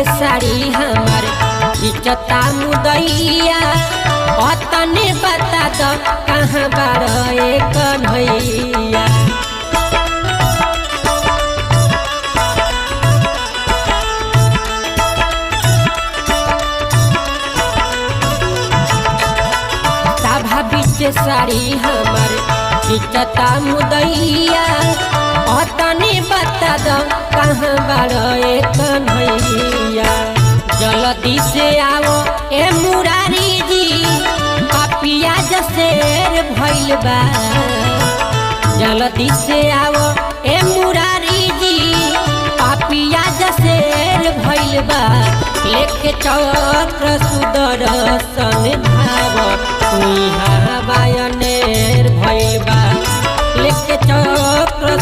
के साड़ी हमार इज्जता मुदैया तने बता दो कहाँ बार कन्हैया। सभा बीच साड़ी हमार इज्जता मुदैया तने बता दो कहाँ बार कन्हैया। जल्दी से आओ ए मुरारी जी पापिया जसेर भइल बा। जल्दी से आओ ए मुरारी जी पापिया जसेर भइल बा। लेके चक्र सुदर्शन धाव इहाँ बायनेर भइल बा। लेके चक्र